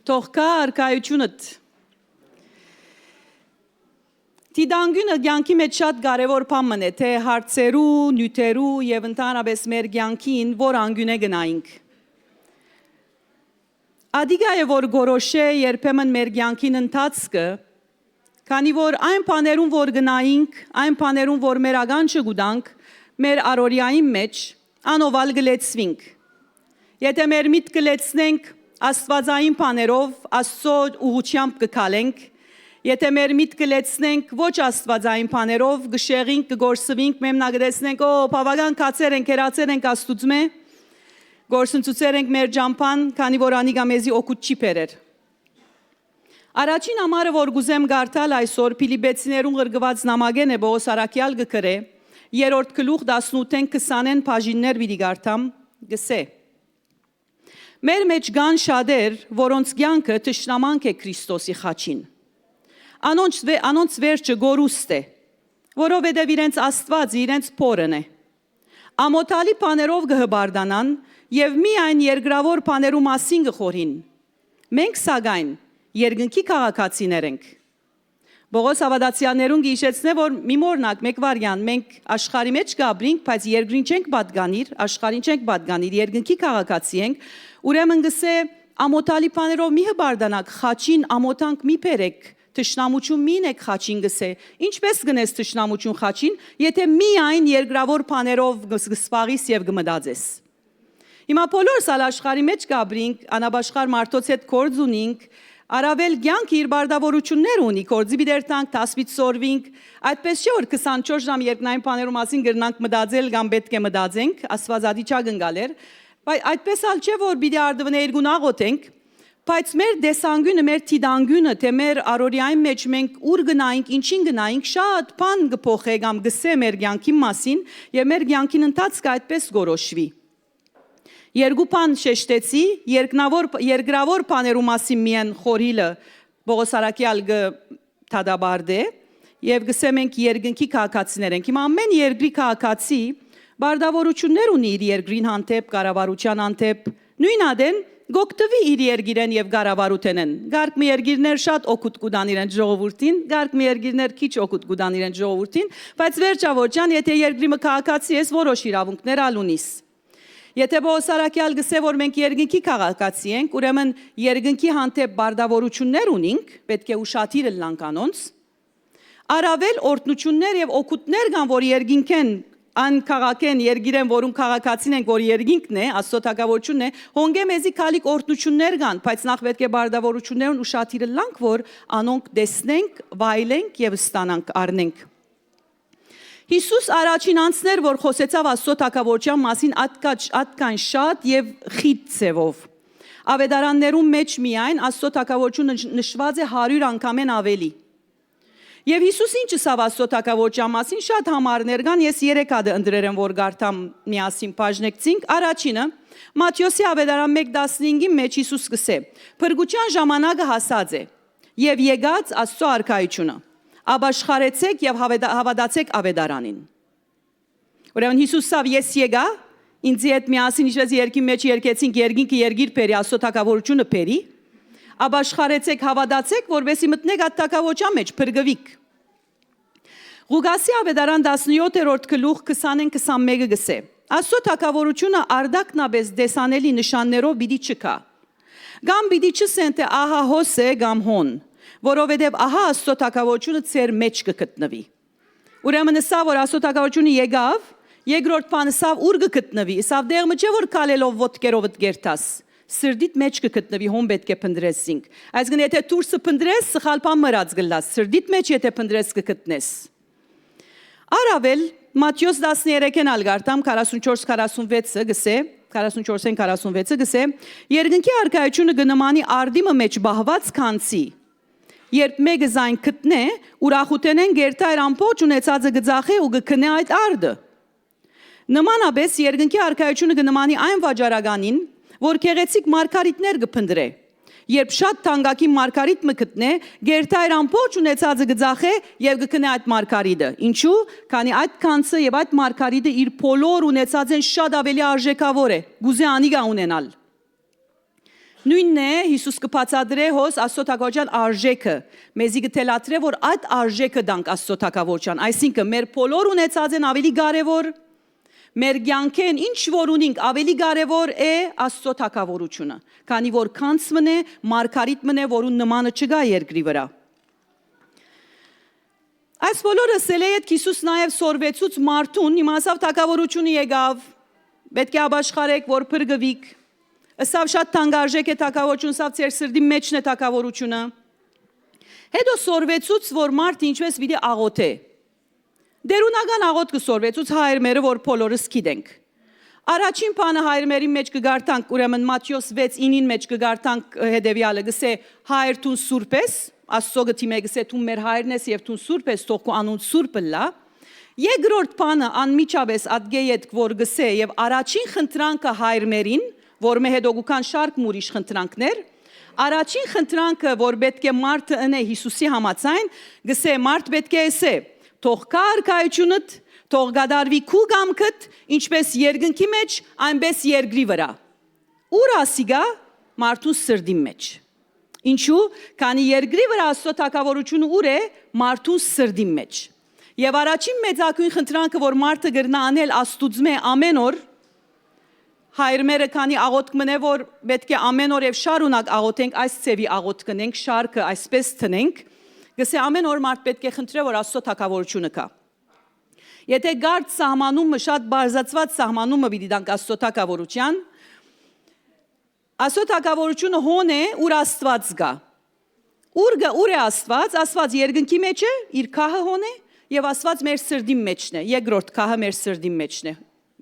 Թող կա արքայությունդ։ Տիդանգյունը կյանքի մեջ շատ կարևոր բան է, թե հարցերու, նյութերու եւ ընդհանրապես մեր կյանքին որ անգյուն է գնայինք։ Ադիգա է որ գորոշե երբեմն մեր կյանքին ընթացքը, քանի որ այն բաներուն որ գնայինք, այն բաներուն որ մեր ագանչը գուտանք, մեր առօրյայի մեջ անովալ գլեցվինք։ Եթե մեր միտքը լեցնենք աստվածային բաներով, Աստծո ուղղությամբ կգալենք, եթե մեր միտքը լեցնենք ոչ աստվածային բաներով, գշեղինք, կգործվինք, մեմնագդեցնենք, բավական կացեր ենք, հերացեր ենք Աստուծմե, գործընծուցեր ենք մեր ջամփան, քանի որ անիկա մեզի օգուտ չի բերեր։ Առաջին ամառը որ գուզեմ գարտալ այսօր Փիլիպեցիներուն գրգված նամակեն է Պողոս Արաքյալ գկրե, 3-րդ գլուխ 18-ին 20-ին բաժիններ պիտի գարտամ, գսե։ Մեր մեջ կան շատեր, որոնց կյանքը թշնամանք է Քրիստոսի խաչին։ Անոնց վերջը գորուստ է, որովհետև իրենց Աստվածը իրենց փորն է։ Ամոթալի բաներով կհբարդանան եւ միայն երկրավոր բաներու մասին կխորին։ Մենք սակայն երկնքի քաղաքացիներ ենք։ Պողոս հավատացյալներուն գիշեցնե որ մի մորնակ մեկ վարյան մենք աշխարհի մեջ գաբրինք, բայց երկրին չենք պատկանիր, աշխարհին չենք պատկանիր, երկնքի քաղաքացի ենք, ուրեմն գսե ամոթալի բաներով մի հբարդանակ, խաչին ամոթանք մի բերեք, թշնամություն մին եք խաչին գսե, ինչպես գնես թշնամություն խաչին, եթե միայն երկրավոր բաներով գսպաղիս եւ գմդածես։ Հիմա բոլորս աշխարհի մեջ գաբրինք, անաբաշխար մարդոց հետ կորձ ունենք, Արավել կյանք իր բարդավորություններ ունի, կորձի բիդերտանք, տասվից սորվինք, այդպես չէ որ 24 ժամ երկնային բաներու մասին գրնանք մտածել կամ պետք է մտածենք, Աստվածադի չագնգալեր, բայց այդպես ալ չէ որ պիտի արդվներ գունաղոթենք, բայց մեր դեսանգյունը, մեր տիդանգյունը, թե մեր առօրյայի մեջ մենք ուր գնայինք, ինչին գնայինք, շատ բան կփոխե կամ գսե մեր կյանքի մասին եւ մեր կյանքին ընթացքը այդպես գորոշվի։ Երկու բան շեշտեցի, երկրավոր բաներու մասին միայն խորիլը Պողոս Արաքյալ թադաբարդե եւ գսեմ ենք երկնքի քաղաքացիներ ենք։ Հիմա ամեն երկրի քաղաքացի բարդավորություններ ունի իր երկրին հանդեպ, կառավարության հանդեպ, նույն ադեն գոկտվի իր երկիրեն եւ կառավարութենեն։ Գարկ մի երկիրներ շատ օգուտ կուտան իրենց ժողովրդին, գարկ մի երկիրներ քիչ օգուտ կուտան իրենց ժողովրդին, բայց վերջավորջան եթե երկրի մը քաղաքացի ես որոշ իրավունքներ ալունիս։ Եթե Պողոս Արաքյալ գսե որ մենք երկնքի քաղաքացի ենք, ուրեմն երկնքի հանդեպ բարդավորություններ ունենք, պետք է ուշադիր լինենք անոնց։ Առավել օրհնություններ եւ օգուտներ կան, որ երկինքեն ան քաղաքեն երկիրեն, որուն քաղաքացին ենք, որ երկինքն է, Աստծո թագավորությունն է, հոնգե մեզի քալիկ օրհնություններ կան, բայց նախ պետք է բարդավորություններուն ուշադիր լինենք, որ անոնք տեսնենք, վայելենք եւ ստանանք, առնենք։ Հիսուս առաջին անձներ, որ խոսեցավ Աստծո թագավորության մասին ատկան շատ եւ խիտ ձևով։ Ավետարաններում մեջ միայն Աստծո թագավորությունը նշված է 100 անգամեն ավելի։ Եվ Հիսուս ինչ ասավ Աստծո թագավորության մասին շատ համարներ կան, ես 3 հատ ընդրել եմ, որ գարտամ միասին բաժնեկցինք։ Առաջինը Մատթեոսի ավետարան 1:15-ի մեջ Հիսուս գսե. «Փրկության ժամանակը հասած է, եւ եկած Աստծո արքայությունը։ Աբաշխարեցեք եւ հավատացեք ավետարանին»։ Ուրեմն Հիսուս ասավ ես եկա, ինձ հետ միասին ինչպես երկի մեջ երկեցինք երկինքը երգիր բերի, Աստծո թագավորությունը բերի, աբաշխարեցեք, հավատացեք, որովհետեւ մտնեք այդ թագավորության մեջ, փրկվիք։ Ղուկասի ավետարան 17-րդ գլուխ 20-21-ը գսե. Աստծո թագավորությունը արդակնաբես դեսանելի նշաններով պիտի չկա։ Կամ պիտի չսեն թե ահա հոս է կամ հոն, որովհետև ահա Աստծո թագավորությունը ձեր մեջ կգտնվի։ Ուրեմն սա որ Աստծո թագավորությունը եկավ, երկրորդ բանը սա ուր կգտնվի, սա դեղը չէ որ կալելով ոտքերով դգերտաս, սրդիդ մեջ կգտնվի, հոն պետք է փնդրեսինք։ Այսինքն եթե դուրսը փնդրես, սխալ բան մրած գլաս, սրդիդ մեջ եթե փնդրես կգտնես։ Առավել Մատթեոս 13-ին ալգարտամ 44-46-ը գսե 44-46-ը գսե երկնքի արքայությունը կնմանի արդիմը մեջ բահված քանցի երբ մեկը զայն գտնե ուրախութենեն գերտայր ամբողջ ունեցածը գծախե ու գքնե այդ արդը նմանապես երկնքի արքայությունը կնմանի այն վաճառականին որ գեղեցիկ մարգարիտներ կփնդրե Երբ շատ թանկագին մարգարիտ մը գտնե, գերտայր ամբողջ ունեցածը գծախե եւ գքնե այդ մարգարիտը։ Ինչու՞, քանի այդ կանցը եւ այդ մարգարիտը իր բոլոր ունեցածեն շատ ավելի արժեքավոր է։ Գուզե անիգա ունենալ։ Նույնն է Հիսուս կբացատրե հոս Աստծո թագավորության արժեքը, մեզի կթելադրե, որ այդ արժեքը դանք Աստծո թագավորության, այսինքն մեր բոլոր ունեցած են ավելի կարևոր, մեր կյանքեն ինչ որ ունենք ավելի կարևոր է Աստծո թագավորությունը, քանի որ քանց մնե, մարգարիտ մնե, որուն նմանը չկա երկրի վրա։ Այս բոլորը սելեյետ Հիսուս նաև սորվեցուց մարդուն, իմասավ թագավորությունը եկավ, պետք է ապաշխարեք, որ փրկվիք, ըսավ շատ թանկարժեք է թագավորությունը, սավ ձեր սրտի մեջն է թագավորությունը։ Հետո սորվեցուց, որ մարդը ինչպես պիտի աղոթե։ Դերունական աղոտ կսորվեցուց հայրմերը, որ բոլորս գիտենք։ Առաջին բանը հայրմերի մեջ կգարտանք, ուրեմն Մատթեոս 6:9-ին մեջ կգարտանք հետևյալը, գսե հայր տուն սուրբ ես, Աստծո գտիմե գսե դու մեր հայրն ես եւ դու սուրբ ես, թող քո անուն սուրբը լա։ Երկրորդ բանը անմիջապես ադգեյետ որ գսե եւ առաջին խնդրանքը հայրմերին, որ մե հետո գուքան շարք մուրիշ խնդրանքներ, առաջին խնդրանքը, որ պետք է մարդը ընե Հիսուսի համաձայն, գսե մարդ պետք է էսե, թող կա արքայությունդ, թող գադարվի քու գամքդ, ինչպես երկնքի մեջ, այնպես երկրի վրա։ Ուր ասիգա մարդու սրդի մեջ։ Ինչու, քանի երկրի վրա Աստծո թագավորությունը ուր է, մարդու սրդի մեջ։ Եվ առաջին մեծակույն խնդրանքը, որ մարդը գրնա անել Աստուծմե ամեն օր, հայրմերը քանի աղոտ կմնե, որ պետք է ամեն օր եւ շարունակ աղոթենք, այս ծևի աղոտ կնենք, շարքը այսպես տնենք, գսե ամեն օր մարդ պետք է խնդրե, որ Աստծո թագավորությունը կա։ Եթե գարդ սահմանումը շատ բարձրացված սահմանումը պիտի տանք Աստծո թագավորության, Աստծո թագավորությունը հոն է, ուր Աստված գա։ Ուր է Աստված, Աստված երկնքի մեջ է, իր քահը հոն է, եւ Աստված մեր սրդի մեջն է, երկրորդ քահը մեր սրդի մեջն է։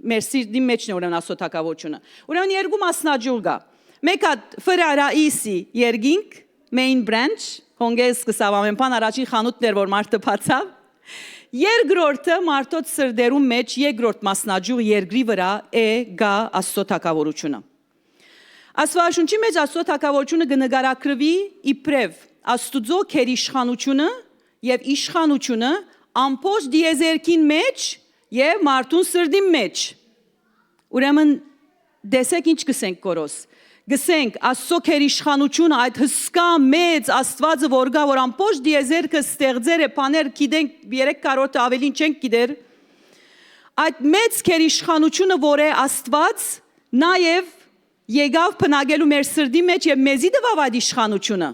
Մեր սիրտի մեջն է ուրեմն Աստծո թագավորությունը։ Ուրեմն երկու մասնաճյուղ կա։ Մեկը ֆրարաիսի երկինք, main branch, հոնգես կսավ ամենփան առաջին խանութն էր, որ մարդը բացավ։ Երկրորդը մարդոց սրդերում մեջ երկրորդ մասնաճյուղ երկրի վրա է գա Աստծո թագավորությունը։ Աստվածաշունչի մեջ Աստծո թագավորությունը կնկարագրվի իբրև Աստուծո քերիշխանությունը եւ իշխանությունը ամբողջ դիեզերքին մեջ եւ մարդուն սրդի մեջ։ Ուրեմն դեսեք ինչ կսենք կորոս։ Գսենք Աստծո քերիշխանությունը այդ հսկա մեծ Աստվածը որ գա որ ամբողջ դիեզերքը ստեղծեր է բաներ գիտենք 3 կարոտը ավելին չենք գիտեր։ Այդ մեծ քերիշխանությունը որ է Աստված նաեւ եկավ բնագելու մեր սրդի մեջ եւ մեզի տվավ այդ իշխանությունը։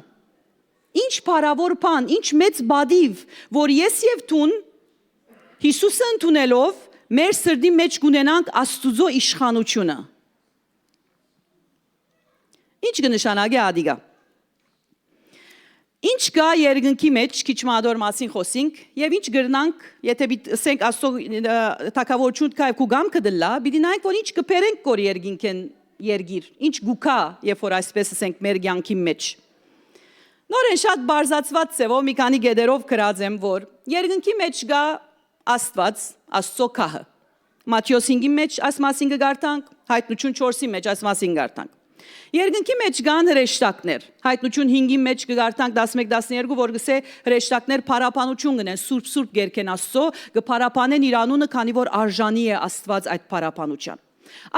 Ինչ բարավոր բան, ինչ մեծ բադիվ, որ ես եւ տուն Հիսուսը ընդունելով մեր սրդի մեջ կունենանք Աստուծո իշխանությունը։ Ինչ կնշանակի ադիգա։ Ինչ կա երկնքի մեջ քիչ մադոր մասին խոսենք եւ ինչ գրնանք, եթե ասենք Աստծո թագավորություն կա եւ կուգամքը դլա, պիտի նայենք որ ինչ կփերենք կոր երկինքեն երգիր, ինչ գուքա, երբ որ այսպես ասենք մեր կյանքի մեջ։ Նորեն շատ բարձրացված ծևով մի քանի գեդերով գրած եմ, որ երկնքի մեջ կա Աստված, Աստծո քահը։ Մատթեոս 5-ի մեջ այս մասին կգարտանք, Հայտնություն 4-ի մեջ այս մասին կգարտանք։ Երկնքի մեջ կան հրեշտակներ։ Հայտնություն 5-ի մեջ կգարտանք 11-12, որ գսե հրեշտակներ փարապանություն գնեն, սուրբ գերքեն Աստծո, կփարապանեն իր անունը, քանի որ արժանի է Աստված այդ փարապանության։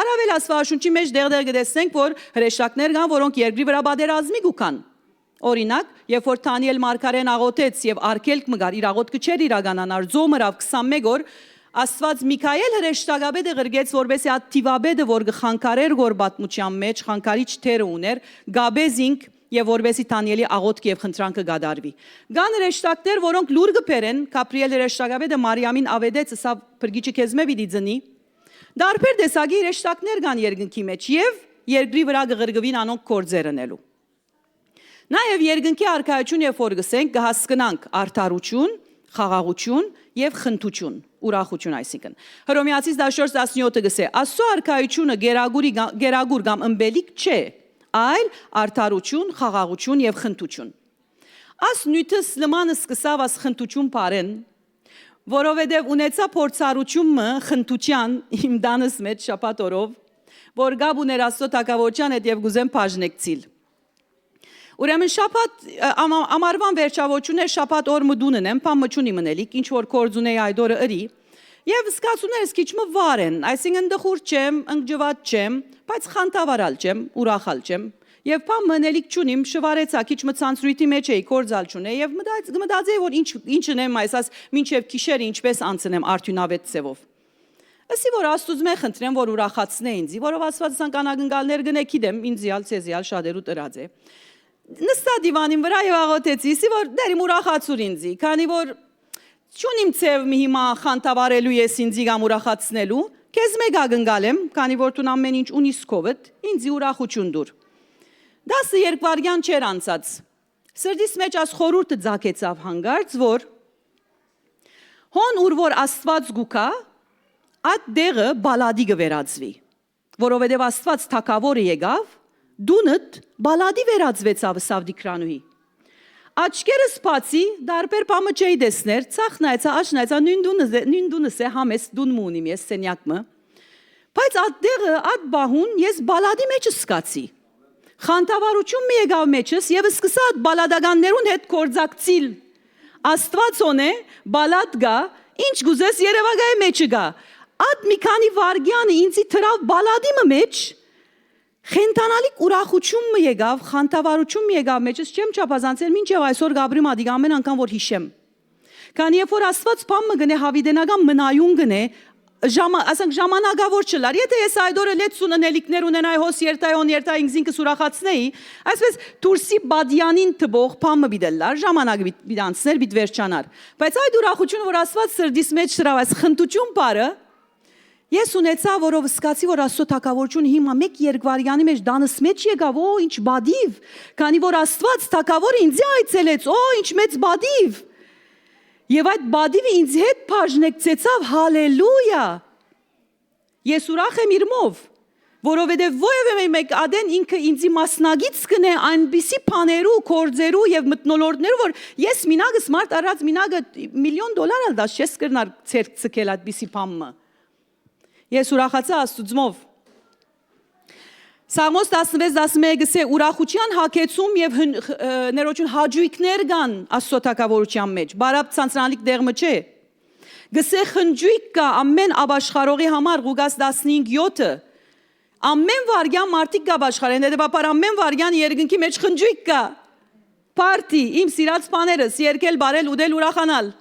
Առավել Աստվածաշունչի մեջ դեղ գտեսնենք, որ հրեշտակներ կան, որոնք երկրի վրա բادرազմի գուքան։ Օրինակ, երբ որ Դանիել մարգարեն աղոթեց եւ արգելք մգար, իր աղոթքը չէր իրականանար, ձոմրավ 21 օր, Աստված Միքայել հրեշտակաբեդը գրգեց, որբեսի այդ թիվաբեդը, որ գխանկարեր գոր բատմության մեջ, խանկարիչ թերը ուներ, գաբեզինք եւ որբեսի Դանիելի աղոթքը եւ խնդրանքը գադարվի։ Կան հրեշտակներ, որոնք լուր գբերեն, Գաբրիել հրեշտակաբեդը Մարիամին ավետեց, սա փրկիչը քեզ մե պիտի ծնի։ Դարբեր տեսակի հրեշտակներ կան երկնքի մեջ եւ երկրի վրա գղրգվին անոնք կորձեր ընելու։ Նաեւ երկնքի արքայություն եւ որ գսենք կհասկանանք արդարություն, խաղաղություն եւ խնդություն, ուրախություն այսինքն։ Հռոմեացիս 14:17-ը գսե. Աստծո արքայությունը գերագուր կամ ըմբելիք չէ, այլ արդարություն, խաղաղություն եւ խնդություն։ Աս նույնս նմանը սկսավ աս խնդություն բարեն, որովհետեւ ունեցա փորձառությունը խնդության իմ դանս մեջ շաբաթ օրով, որ գաբ ուներ Աստծո թագավորության հետ եւ գուզեմ բաժնեկցիլ։ Ուրեմն շաբաթ ամառվան վերջավորություններ շաբաթ օր մդունն եմ, բան մչունի մնելիք, ինչ որ կորձունեի այդ օրը ըրի, եւ զգացուներս քիչ մը վար են, այսինքն դխուր չեմ, ընկճված չեմ, բայց խանտավարալ չեմ, ուրախալ չեմ։ Եվ փամ մնելիք չունիմ, շվարեցա, քիչ մցանցրույթի մեջ էի, կորձալ չունեի եւ մտածեի, որ ինչ ունեմ այսպես մինչեւ քիշերը ինչպես անցնեմ արդյունավետ ծևով։ Ասի որ Աստուծո մե խնդրեմ, որ ուրախացնե ինձ, որով Աստված ցանկանագնգալներ գնե գիտեմ, ինձիալ ցեզիալ շատերու տրած է։ Նստա դիվանին վրա եւ աղոթեցի, ասի որ դերիմ ուրախացուր ինձի, քանի որ չունիմ ծև մի հիմա խանտավարելու ես ինձի կամ ուրախացնելու, քեզ մեգա գնգալեմ, քանի որ դու ամեն ինչ ունիս քովդ, ինձի ուրախություն դուր։ 12 վայրկյան չեր անցած։ Սրտիս մեջ աս խորուրդը ձակեցավ հանգարց, որ հոն ուր որ Աստված գուկա, այդ դեղը բալադի գվերածվի, որովհետև Աստված թակավորը եկավ, դունդ բալադի վերածվեցավ Սավդիկրանուհի։ Աչքերս բացի դարբեր բամը չէի տեսներ, ցախնայցա, աշնայցա, նույն դունս է համես դուն մունիմ ես սենյակը, բայց այդ դեղը այդ բահուն ես բալադի մեջը սկացի։ Խանտավարություն մի եկավ մեջս եւ սկսա այդ բալադականներուն հետ կորձակցիլ։ Աստված օնե բալադ գա, ինչ գուզես Երևանայի մեջը գա։ Այդ մի քանի վարգյանը ինձի թրավ բալադի մեջ, խենթանալիք ուրախություն մի եկավ, խանտավարություն մի եկավ մեջս, չեմ չափազանցել, մինչև այսօր Գաբրի մադիգ ամեն անգամ որ հիշեմ։ Քանի երբ որ Աստված բամը գնե հավիդենական մնայուն գնե, ասենք ժամանակավոր չլար, եթե ես այդ օրը լեցուն ընելիքներ ունենայի հոս երտայ ինքզինքս ուրախացնեի, այսպես դուրսի բադյանին թվող բամը բիդելլար, ժամանակ բիդանցներ բիդ վերջանար։ Բայց այդ ուրախությունը, որ Աստված սրդիս մեջ շրավ, այս խնդություն բարը, ես ունեցա, որով սկացի, որ Աստծո թակավորությունը հիմա մեկ երկվարյանի մեջ դանս մեջ եկավ, օ ինչ բադիվ, քանի որ Աստված թակավորը ինձ այցելեց, օ ինչ մեծ բադիվ։ Եվ այդ բադիվը ինձ հետ բաժնեկցեցավ, հալելույա։ Ես ուրախ եմ իրմով, որովհետև ովևէ մեկ ադեն ինքը ինձի մասնագից կնե այնպիսի բաներու, կորձերու եւ մթնոլորտներու, որ ես մինագս մարդ առած մինագը $1,000,000 դաս չես կրնար ցերկ ցկել այդպիսի բամը։ Ես ուրախացա Աստուծմով։ Սաղմոս 16-11 գսե ուրախության հակեցում եւ ներողություն հաջույքներ կան Աստծո թակավորության մեջ։ Բարապ ցանցրանալիք դեղը չէ։ Գսե խնջույք կա ամեն աբաշխարողի համար Ղուկաս 15:7-ը։ Ամեն վարյան մարդիկ կա աշխարհեն, հետեւաբար ամեն վարյան երկնքի մեջ խնջույք կա։ Պարտի, իմ սիրած բաներս, երկել, բարել, ուդել, ուրախանալ։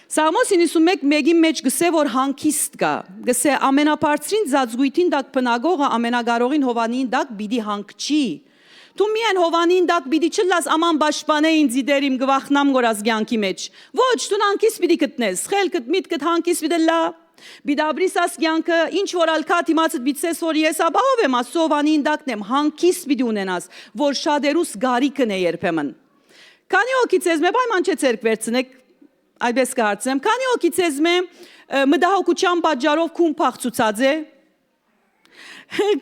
Սաղմոս 91:1-ի մեջ գսե որ հանգիստ կա, գսե ամենաբարձրին ծածկույթին դակ բնագողը ամենագարողին Հովանին դակ բիդի հանգչի։ Դու միայն Հովանին դակ բիդի չլաս աման բաշխանե ինձի դերիմ գվախնամ գորած ցանկի մեջ։ Ոչ, դու հանգիստ բիդի գտնես, խելքդ միտքդ հանգիստ բիդի լա։ Բիդաբրիս աս ցանկը ինչ որ ալքատ իմացդ բիցես որ ես աբավ եմ Աստծո Հովանին դակնեմ, հանգիստ բիդի ունենաս, որ շադերուս գարիկն է երբեմն։ Քանի օքից ես մե պայման չէ ցերկ վերցնեք այդպես կհարցնեմ, քանի օքի ցեզ մե մտահոգության պատճառով քուն փախծուցած է։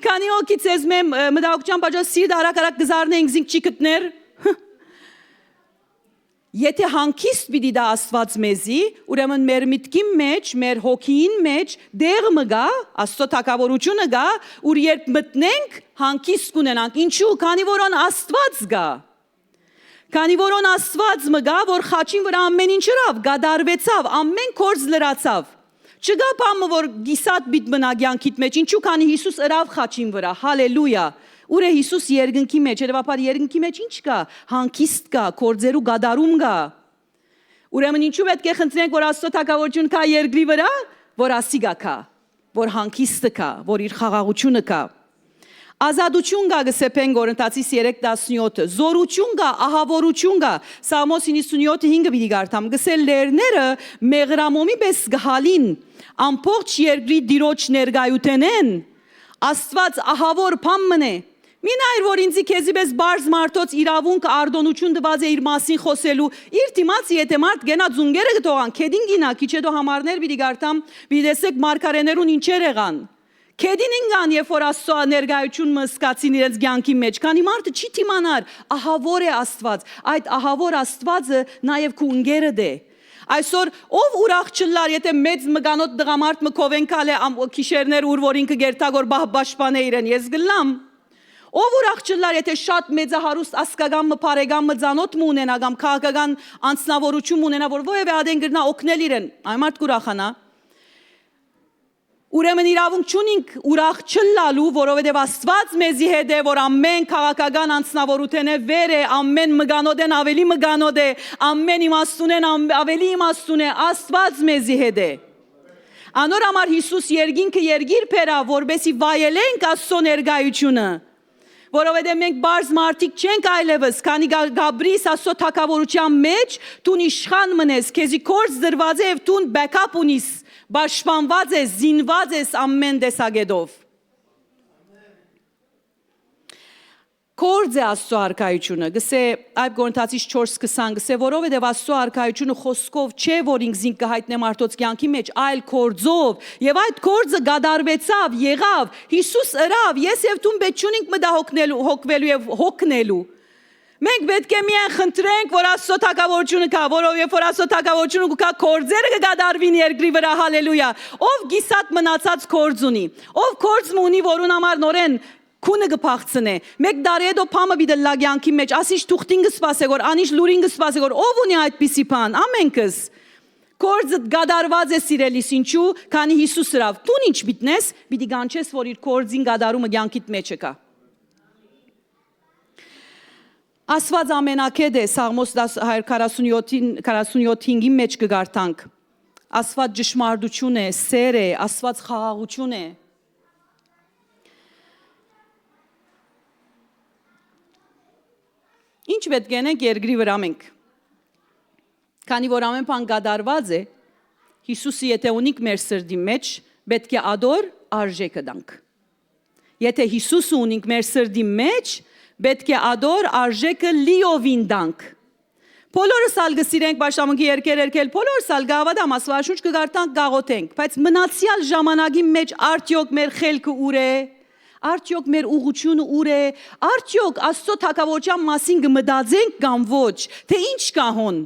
Քանի օքի ցեզ մե մտահոգության պատճառով սիրտ արագ գզարնե ինքզինք չի գտներ։ Եթե հանգիստ պիտի դա Աստված մեզի, ուրեմն մեր միտքի մեջ, մեր հոգին մեջ դեղ մը գա, Աստծո թակավորությունը գա, ուր երբ մտնենք հանգիստ կունենանք։ Ինչու՞, քանի որ on Աստված գա։ Քանի որ on Աստված մը գա, որ խաչին վրա ամեն ինչ հրավ, գադարվեցավ, ամեն կորձ լրացավ։ Չգա բամը, որ գիսատ բիտ մնագյանքիտ մեջ, ինչու քանի Հիսուս հրավ խաչին վրա, հալելույա։ Ուր է Հիսուս երկնքի մեջ, հետևաբար երկնքի մեջ ինչ կա, հանգիստ կա, կորձերու գադարում կա։ Ուրեմն ինչու պետք է խնդրենք, որ Աստծո թակավորություն կա երկրի վրա, որ ասիգա կա, որ հանգիստը կա, որ իր խաղաղությունը կա։ Ազատություն կա գսեպեն Կորինթացիս 3:17, զորություն կա, ահավորություն կա։ Սաղմոս 97:5 բիդի գարտամ, գսել լերները մեղրամոմի պես գհալին, ամբողջ երկրի դիրոջ ներգայութենեն, Աստված ահավոր փամմն է։ Մինայր որ ինձի քեզի պես բարձ մարդոց իրավունք արդոնություն տված է իր մասին խոսելու, իր դիմացի եթե մարդ գենա ձունգերը գտողան, քեդին գինա, քիչ հետո համարներ բիդի գարտամ, բիդեսեք մարգարեներուն ինչեր եղան։ Քեդին ինգան երբ որ Աստծո ներգայություն մսկացին իրենց ցանկի մեջ, քանի մարդը չի թիմանար, ահավոր է Աստված, այդ ահավոր Աստվածը նաև քու ընկերդ է։ Այսօր ով ուրախ չլար, եթե մեծ մգանոտ դղամարդ մկովենքալ է քիշերներ ուր որ ինքը գերտագոր բաշխան է իրեն, ես գլամ։ Ով ուրախ չլար, եթե շատ մեծահարուստ ասկագան մփարեգան մձանոտ մունենա կամ քաղաքական անձնավորություն ունենա, որ ովևէ ադեն գրնա օգնել իրեն, այն մարդ կուրախանա։ Ուրեմն իրավունք չունենք ուրախ չլալու, որովհետև Աստված մեզի հետ է, որ ամեն քաղաքական անձնավորության է վեր է, ամեն մգանոդեն ավելի մգանոդ է, ամեն իմաստունեն ավելի իմաստուն է, Աստված մեզի հետ է։ Անոր համար Հիսուս երկինքը երգիր բերավ, որբեսի վայելենք Աստծո ներկայությունը, որովհետև մենք բարձ մարդիկ չենք այլևս, քանի Գաբրիս Աստծո թագավորության մեջ դու իշխան մնես, քեզի կորձ դրված է եւ դու բեկապ ունիս, պաշտպանված ես, զինված ես ամեն տեսակետով։ Կորձ է Աստծո արքայությունը, գսե այբ Կորինթացիս 4:20, գսե որովհետև Աստծո արքայությունը խոսքով չէ, որ ինքն զինք կհայտնե մարդոց կյանքի մեջ, այլ կորձով, եւ այդ կորձը գադարվեցավ, եղավ, Հիսուս ըրավ, ես եւ դու պետք չունենք մտահոգնելու, հոգվելու եւ հոգնելու։ Մենք պետք է միայն խնդրենք, որ Աստծո թագավորությունը կա, որովհետև որ Աստծո թագավորությունը կա, կորձերը կգադարվին երկրի վրա, հալելույա։ Ով գիսատ մնացած կորձ ունի, ով կորձ ունի, որուն համար նորեն քունը գփախցնե մեկ դարի հետո փամը բիդը լագյանքի մեջ ասիչ թուղթին գսպասե որ անիչ լուրին գսպասե որ ով ունի այդպիսի բան ամենքս կորձը գադարված է սիրելիս ինչու քանի Հիսուս հրավ դու ինչ բիտնես պիտի գանչես որ իր կորձին գադարումը կյանքիդ մեջը կա Աստված ամենակետ է Սաղմոս 147-ի մեջ կգարտանք Աստված ճշմարտություն է սեր է Աստված խաղաղություն է Ինչ պետք է ենք երկրի վրա մենք Քանի որ ամեն բան գադարված է Հիսուսի եթե ունիկ մեր սրդի մեջ պետք է ադոր արժեքը դանք Եթե Հիսուսը ունիկ մեր սրդի մեջ պետք է ադոր արժեքը լիովին դանք Բոլորս ալ գսիրենք պաշտամունքի երկել բոլորս ալ գավադամ ասվաշուչ կգարտանք գաղոթենք բայց մնացյալ ժամանակի մեջ արդյոք մեր խելքը ուր է Արդյոք մեր ուղղությունը ուր է Արդյոք Աստծո թագավորության մասին կմտածենք կամ ոչ թե ինչ կա հոն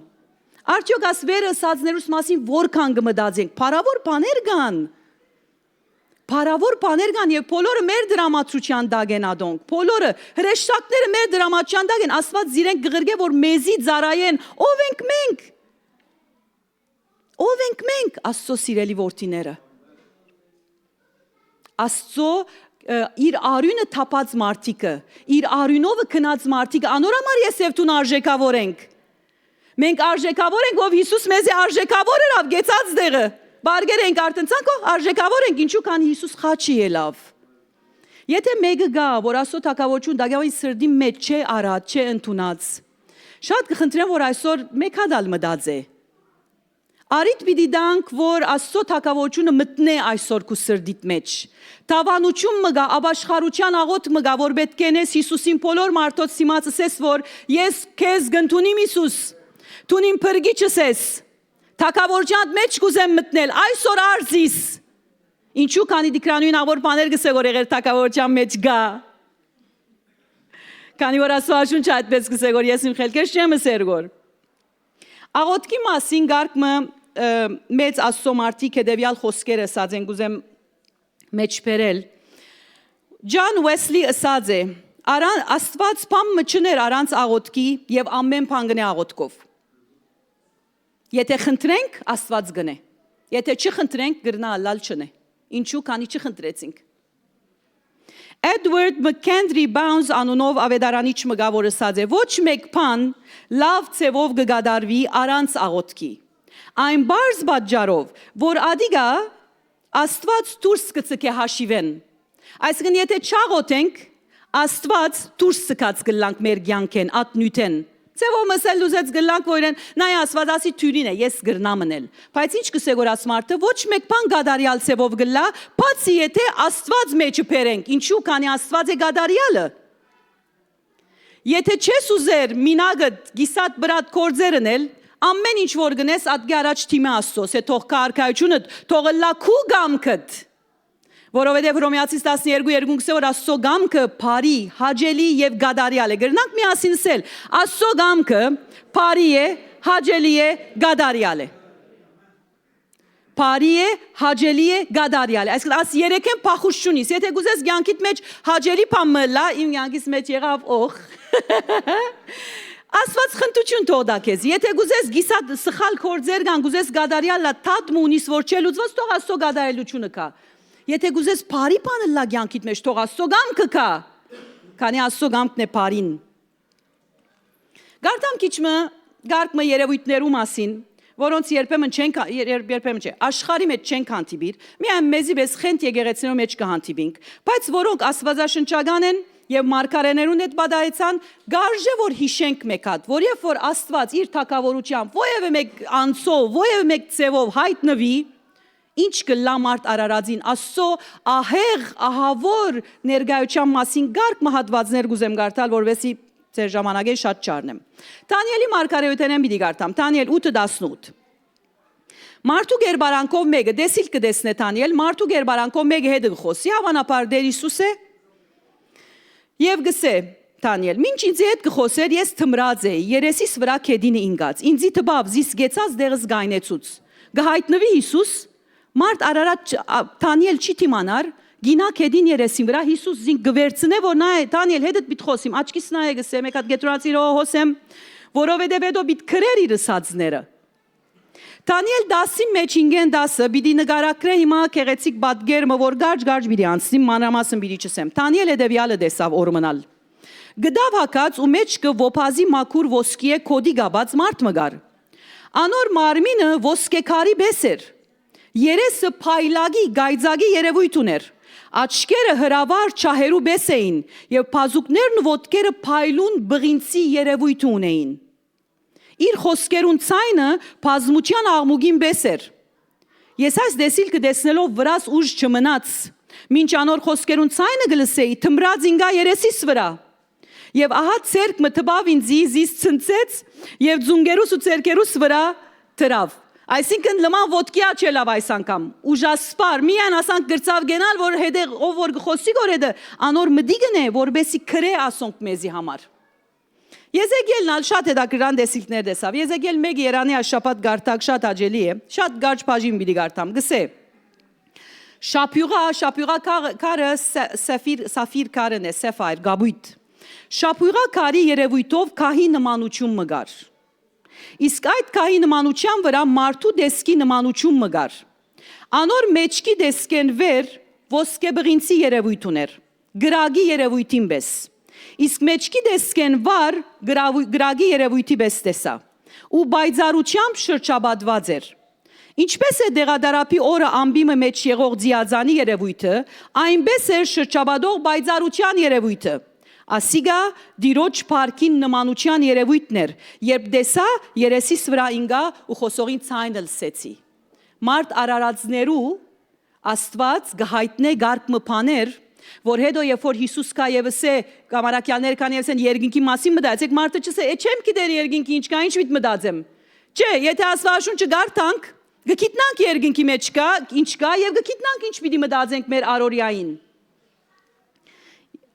Արդյոք ասվերը ասածներուս մասին որքան կմտածենք Փարավոր բաներ կան Փարավոր բաներ կան եւ բոլորը մեր դրամատրության դակ են ադոնք բոլորը հրեշտակները մեր դրամատրության դակ են Աստված զիրենք գղրգե որ մեզի ծարայեն ով ենք մենք Աստծո սիրելի որդիները Աստծո իր արյունը թափած մարդիկը, իր արյունովը քնած մարդիկը, անորամար ես եւ դու արժեքավոր ենք։ Մենք արժեքավոր ենք, ով Հիսուս մեզի արժեքավոր էր ավ գեցած դեղը։ Բարգեր ենք արտնցանք, արժեքավոր ենք, ինչու քան Հիսուս խաչի ելավ։ Եթե մեկը գա, որ Աստծո թագավորություն դագավի սրդի մեջ չէ արած, չէ ընդունած։ Շատ կխնդրեմ, որ այսօր մեկ հատ մտածե։ Արիդ պիտի դանք, որ Աստծո թագավորությունը մտնե այսօր քու սրդիդ մեջ։ Տավանություն մգա, աբաշխարության աղոտ մգա, որ պետք է նես Հիսուսին բոլոր մարդոց սիմացս ես, որ ես քեզ գնտունիմ Հիսուս, տունիմ փրկիչս ես, թագավորության մեջ կուզեմ մտնել, այսօր արզիս, ինչու քանի դիկրանույն ավոր բաներ գսե, որ եղեր թագավորության մեջ գա, քանի որ Աստվածաշունչը այդպես գսե, որ ես իմ խելքերս չեմ սերգոր, աղոտքի մասին գարկմը մեծ Աստծո մարդիկ հետևյալ խոսքերը ասած են գուզեմ մեջ բերել Ջան Ուեսլի ասած է Աստված բան մչներ առանց աղոտքի եւ ամեն բան գնե աղոտքով Եթե խնդրենք Աստված գնե Եթե չխնդրենք գրնա ալալ չնե Ինչու քանի չխնդրեցինք Edward McKendry Bounds անունով ավետարանիչ մգա որ ասած է ոչ մեկ բան լավ ցևով կգադարվի առանց աղոտքի Այն բարձ պատճառով որ ադիգա Աստված դուրս կցկե հաշիվեն Այսինքն եթե չաղոթենք Աստված դուրս ցկած գլանք մեր կյանքեն ատնյութեն Ցևով մսել լուզեց գլանք որեն նայ Աստված ասի թյուրին է ես գրնամնել բայց ինչ կսե որ ասմարտը ոչ մեկ բան գադարիալ ցևով գլա բացի եթե Աստված մեջը բերենք ինչու քանի Աստված է գադարիալը Եթե չես ուզեր մինագդ գիսատ բրատ կորձերն էլ ամեն ինչ որ գնես ադգի առաջ թիմը Աստծոս է թող կարգայությունը թող լակու գամքդ Որովհետև Հռոմեացիս 12:2 գսե որ Աստծո գամքը բարի, հաճելի եւ գադարիալ է։ Գրնանք միասին ասել, Աստծո գամքը բարի է, հաճելի է, գադարիալ է։ Բարի է, հաճելի է, գադարիալ է։ Այսինքն աս երեքեն փախուշ չունիս։ Եթե գուզես կյանքիդ մեջ հաճելի բան մլա, իմ կյանքից մեջ եղավ օխ։ Աստված խնդություն թող դա քեզ։ Եթե գուզես գիսատ սխալ կորձեր կան, գուզես գադարիալա թաթ մունիս որ չելուծված թող Աստծո գադարելությունը կա։ Եթե գուզես բարի բանը լա կյանքիդ մեջ, թող Աստծո գամքը կա, քանի Աստծո գամքն է բարին։ Գարտամ քիչմը գարկմը երևույթներու մասին, որոնց երբեմն չէ, աշխարհի մեջ չենք հանդիպիր, միայն մեզի պես խենթ եկեղեցիներու մեջ կհանդիպինք, բայց որոնք աստվածաշնչական են եւ մարգարեներուն հետ բադայեցան, գարժե որ հիշենք մեկ հատ, որ երբ որ Աստված իր թակավորությամբ ովևէ մեկ անցով, ովևէ մեկ ցևով հայտնվի, ինչ կլա մարդ Արարածին, Աստծո ահեղ, ահավոր ներկայության մասին գարկ մահատվածներ գուզեմ գարտալ, որովհետեւ ձեր ժամանակը շատ չառնեմ։ Դանիելի մարգարեութենեն պիտի գարտամ, Դանիել 8:18։ Մարդու գերբարանքով մեկը, դեսիլ կդեսնե Դանիել, մարդու գերբարանքով մեկը հետ գխոսի, հավանաբար դեր Հիսուս է, եւ գսե Դանիել, մինչ ինձ հետ գխոսեր, ես թմրած էի, երեսիս վրա քեդինը ինգած, ինձի տբավ զիս գեցած դեղս գայնեցուց։ Գահայտնվի Հիսուս, մարդ Արարատ Դանիել չի թիմանար, գինա քեդին երեսին վրա Հիսուս զին գվերցնե որ նա Դանիել հետդ պիտ խոսիմ աչքիս նայե գսեմ եկած գետրոնացի հոսեմ որովհետև հետո պիտ քրեր իր սածները Դանիել 10-ի մեջ 5-ն 10-ը պիտի նկարագրե հիմա քեղեցիկ բադգերմը որ գարջ պիտի անցնի մանրամասն պիտի չսեմ Դանիել հետևյալը տեսավ օրմնալ գդավ հակած ու մեջ կը ոփազի մաքուր ոսկիե կոդի գաբած մարդ մգար անոր մարմինը ոսկեքարի բեսեր երեսը փայլագի գայձագի երևույթ ուներ Աչքերը հրավար չահերու բես էին եւ բազուկներն ու ոտքերը փայլուն բղինցի երևույթ ունեին Իր խոսքերուն ցայնը բազմության աղմուկին բես էր Ես այս դեսիլ կդեսնելով վրաս ուժ չմնաց Մինչ անոր խոսքերուն ցայնը գլսեի թմրած ինգա երեսիս վրա Եվ ահա ցերկը տբավ ինձի զիս ցնցեց եւ ձունգերուս ու ցերկերուս վրա դրավ Այսինքն լման ոտքի աչելավ այս անգամ ուժասպար միայն ասանք գրծավ գենալ որ հետը ով որ գխոսի գորեդը անոր մդիգն է որբեսի քրե ասոնք մեզի համար Եզեկիելն ալ շատ հետաքրքրան դեսիլքներ դեսավ Եզեկիել 1 Երանի աշապատ գարտակ շատ աջելի է շատ գարջ բաժին պիտի գարտամ գսե Շապյուղա կարը սաֆիր կարն է սեֆայր գաբույտ Շապյուղա կարի երևույթով քահի նմանություն մգար Իսկ այդ քահի նմանության վրա մարդու դեսքի նմանություն մգար Անոր մեջքի դեսքեն վեր ոսկե բղինցի երևույթ ուներ գրագի երևույթին պես Իսկ մեջքի դեսքեն վար գրագի երևույթի պես տեսա ու բայձարությամբ շրջաբադված էր Ինչպես է դեղադարապի օրը ամբիմը մեջ եղող ձիածանի երևույթը այնպես էր շրջաբադող բայձարության երևույթը Ասիգա դիրոջ парքին նմանության երևույթներ երբ դեսա երեսիս վրա ինգա ու խոսողին ցայնը լսեցի Մարդ Արարածներու Աստված գահիտնե գարկ մփաներ որ հետո երբ որ Հիսուս կա եւս է կամարակյաններ կան եւս են երկինքի մասին մտածեք մարդը չսե չեմ գիտեր երկինքի ինչ կա ինչ միտ մտածեմ Չէ եթե Աստվածաշունչը գարտանք գկիտնանք երկինքի մեջ կա ինչ կա եւ գկիտնանք ինչ պիտի մտածենք մեր առօրյային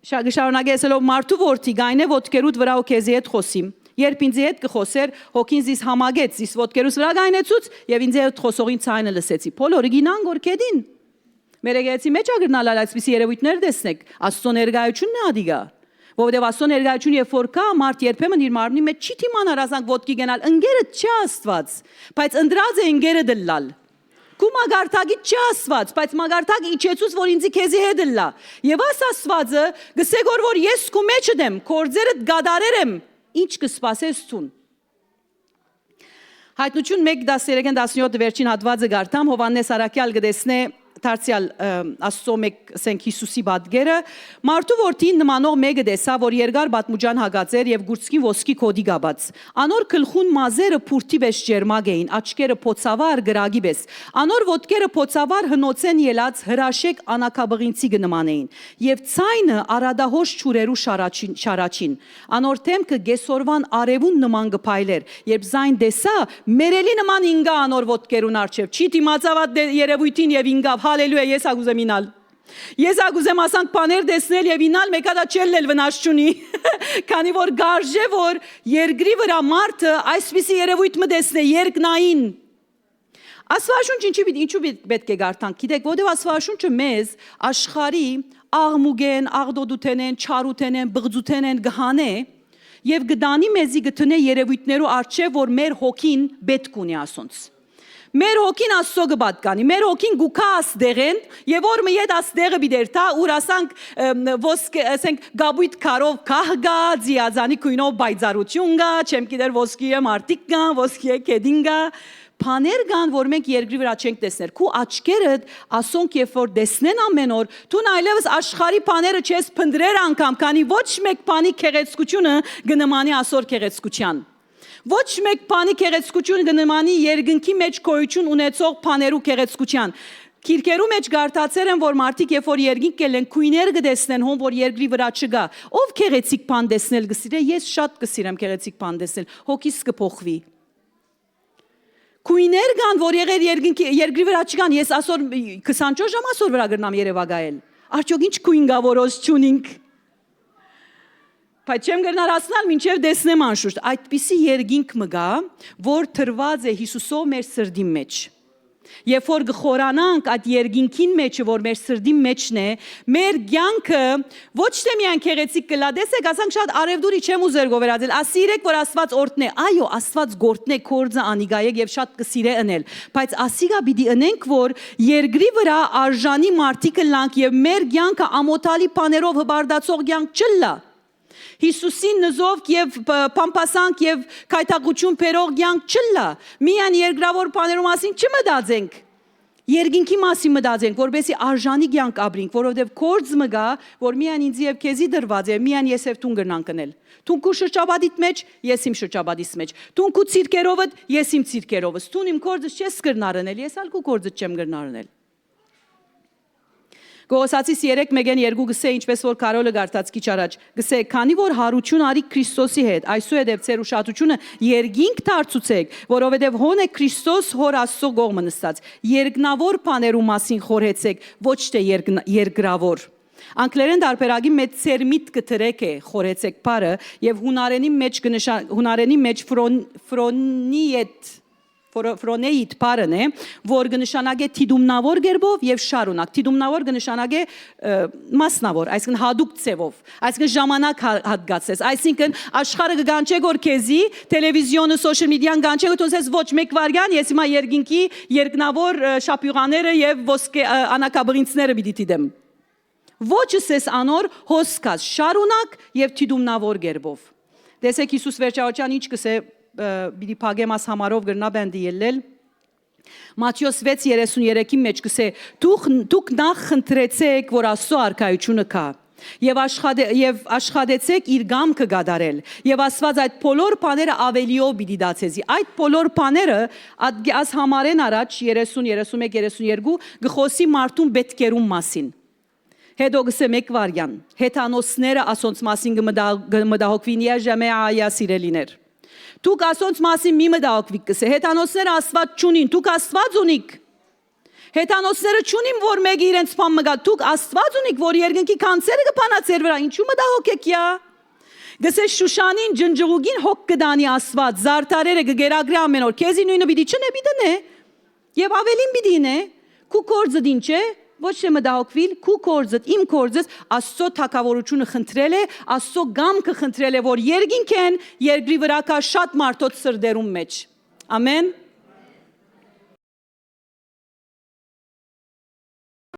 Շարունակեցելով մարդու որդի գայնե ոտքերուդ վրա ու քեզի հետ խոսիմ Երբ ինձ հետ կխոսեր հոգին զիս համագեց զիս ոտքերուս վրա գայնեցուց եւ ինձ հետ խոսողին ցայնը լսեցի Փոլորը գինան գորքեդին Մեր եկեղեցի մեջ ագրնալ այսպիսի երևույթներ տեսնեք Աստծո ներկայությունն է ադիգա Որովհետեւ Աստծո ներկայությունը երբ որ կա մարդ երբեմն իր մարմնի մեջ չի թիմանար ասանք ոտքի գնալ ընկերը չի Աստված բայց ընդրած է ընկերը դլալ Կու մագարտակի չի ասված, բայց մագարտակը իջեցուց, որ ինձի քեզի հետ լա։ Եվ աս ասվածը գսեգոր, որ ես կու մեջը դեմ, կորձերդ գադարեր եմ, ինչ կսպասես ցուն։ Հայտնություն 1:13-17 վերջին հատվածը գարտամ, Հովաննես Արաքյալ գտեսնե Դարձյալ Աստծո մեկ ասենք Հիսուսի բադգերը մարդու որդին նմանող մեկը տեսա որ երկար բատմուջան հագած էր եւ գուրցքի ոսկի կոդի գաբած անոր գլխուն մազերը փուրթի պես ջերմակ էին աչքերը փոցավար գրագի պես անոր ոտքերը փոցավար հնոցեն ելած հրաշեք անակաբղինցի գնման էին եւ ցայնը արադահոշ ճուրերու շարաչին անոր թեմքը գեսորվան արևուն նման գփայլեր երբ զայն տեսա մերելի նման ինգա անոր ոտքերուն արչեւ չի դիմացավ երևույթին եւ ինգավ Հալելույա, ես ագուզեմ ինալ։ Ես ագուզեմ ասանք բաներ տեսնել եւ ինալ մեկադա չելնել վնաս չունի։ Քանի որ գարժե որ երկրի վրա մարդը այսպիսի երևույթ մը տեսնե երկնային։ Աստվածաշունչ ինչու պետք է գարտանք։ Գիտեք, որովհետեւ Աստվածաշունչը մեզ աշխարհի աղմուգեն, աղդոդութենեն, չարութենեն, բղձութենեն գհանե եւ գդանի մեզի գտնե երևույթներու արչեւ որ մեր հոգին պետք ունի ասոնց։ Մեր հոգին Աստծո գբատկանի, մեր հոգին գուքա աստեղեն, եւ որ մի հետ աստեղը բիդերթա, ուր ասանք ոսկե, ասենք գաբույտ քարով քահգա, ձիազանի քույնով բայցարություն գա, չեմ գիտեր ոսկիը մարտիկ գա, ոսկիը կեդին գա, Փաներ կան, որ մենք երկրի վրա չենք տեսներ։ Քու աչքերդ ասոնք երբ որ տեսնեն ամեն օր, դու այլևս աշխարհի փաները չես փնդրեր անգամ, քանի ոչ մեկ բանի քեղեցկությունը գնմանի ասոր քեղեցկության։ Ոչ մեկ բանի քեղեցկությունը գնմանի երկնքի մեջ գոյություն ունեցող փաներու քեղեցկության։ Քիրքերու մեջ գարտացել են, որ մարդիկ երբ որ երկինք կելեն, քույներ կտեսնեն, հոն որ երկրի վրա չգա։ Ով քեղեցիկ բան տեսնել կսիրե, ես շատ կսիրեմ քեղեցիկ բան տեսնել, հոգիս կփոխվի։ Քույներ կան, որ եղեր երկրի վրա չկան, ես ասոր 24 ժամ ասոր վրա գրնամ Երևանայել։ Արդյոք ինչ քույն գա, որոս չունինք։ Բայց չեմ գրնարացնալ, մինչև տեսնեմ անշուշտ, այդպիսի երկինք մը գա, որ թրված է Հիսուսով մեր սրդի մեջ։ Երբ որ գխորանանք այդ երկինքին մեջը, որ մեր սրդի մեջն է, մեր կյանքը ոչ թե միայն քեղեցիկ կլա, տեսեք, ասանք շատ արևդուրի չեմ ուզեր գովերածել, ասիրեք, որ Աստված օրտնե, այո, Աստված գործնե կորձը անիգայեք եւ շատ կսիրե ընել, բայց ասիգա պիտի ընենք, որ երկրի վրա արժանի մարդիկ լանք եւ մեր կյանքը ամոթալի բաներով հբարդացող կյանք չլա։ Հիսուսին նզով եւ պամպասանք եւ քայթակություն փերող կյանք չլա։ Միայն երկրավոր բաներու մասին չմտածենք։ Երկինքի մասին մտածենք, որովհետեւ արժանի կյանք ապրենք, որովհետեւ կորձ մը գա, որ միայն ինձ եւ քեզի դրված է, միայն ես եւ տուն գրնան կնել։ Տուն քու շրջաբադիտ մեջ, ես իմ շրջաբադիս մեջ։ Տուն քու ցիրկերովդ, ես իմ ցիրկերովս։ Տուն իմ կորձը չես գրնարնել, ես ալ քու կորձը չեմ գրնարնել։ Գոսացիս 3:1-2 գսե ինչպես որ Կարոլը գարտած քիչ առաջ գսե քանի որ հարություն արի Քրիստոսի հետ այսուհետև ծեր ուշադրությունը երկինք դարձուցեք որովհետև հոն է Քրիստոս հոր Աստծո կողմը նստած երկնավոր բաներու մասին խորհեցեք ոչ թե երկրավոր Անգլերեն դարբերակի մեջ ցերմիտ կտրեք է խորհեցեք բառը եւ հունարենի մեջ ֆրոնիետ Ֆրոնեիտ բառն է, որ կնշանակե թիդումնավոր գերբով եւ շարունակ։ Թիդումնավոր կնշանակե մասնավոր, այսինքն հadoop ծևով, այսինքն ժամանակ հատկացես, այսինքն աշխարհը կգանչե որ քեզի տելևիզիոնը, սոցիալ մեդիան գանչե որ ասես ոչ մեկ վարյան, ես հիմա երկինքի երկնավոր շապյուղաները եւ ոսկե անակաբրինցները պիտի դիտեմ։ Ոչ ասես անոր հոսքած, շարունակ եւ թիդումնավոր գերբով։ Տեսեք Հիսուս վերջավորության ինչ կսե բիդի փագեմաս համարով գրնա բանդի ելել Մատթեոս 6:33-ի մեջ կսե դուք նախ խնդրեցեք որ Աստծո արքայությունը կա եւ աշխատեցեք իր գամքը գադարել եւ Աստված այդ բոլոր բաները ավելիով պիտի դացեզի այդ բոլոր բաները աս համարեն առաջ 30-31-32 գխոսի մարդուն պետքերում մասին Հետո գսե մեկ վարյան հեթանոսները ասոնց մասին գմդահոգվին եժամե այա սիրելիներ Դուք ասոնց մասին մի մտահոգվիք կսե հեթանոսները Աստված չունին դուք Աստված ունիք Հեթանոսները չունին որ մեկը իրենց բան մգա դուք Աստված ունիք որ երկնքի կանցերը կփանա ձեր վրա ինչու մտահոգեք յա Գսե Շուշանին ջնջուգին հոգ կդանի Աստված զարդարերը կգերագրի ամեն օր քեզի նույնը պիտի չնե պիտի նե եւ ավելին պիտի նե քու կորձը դինչ է Ոչ թե մտահոգվիլ, քու կորձդ, իմ կորձս Աստծո թակավորությունը խնդրել է, Աստծո գամքը խնդրել է, որ երկինքեն երկրի վրա կա շատ մարդոց սրդերում մեջ։ Ամեն։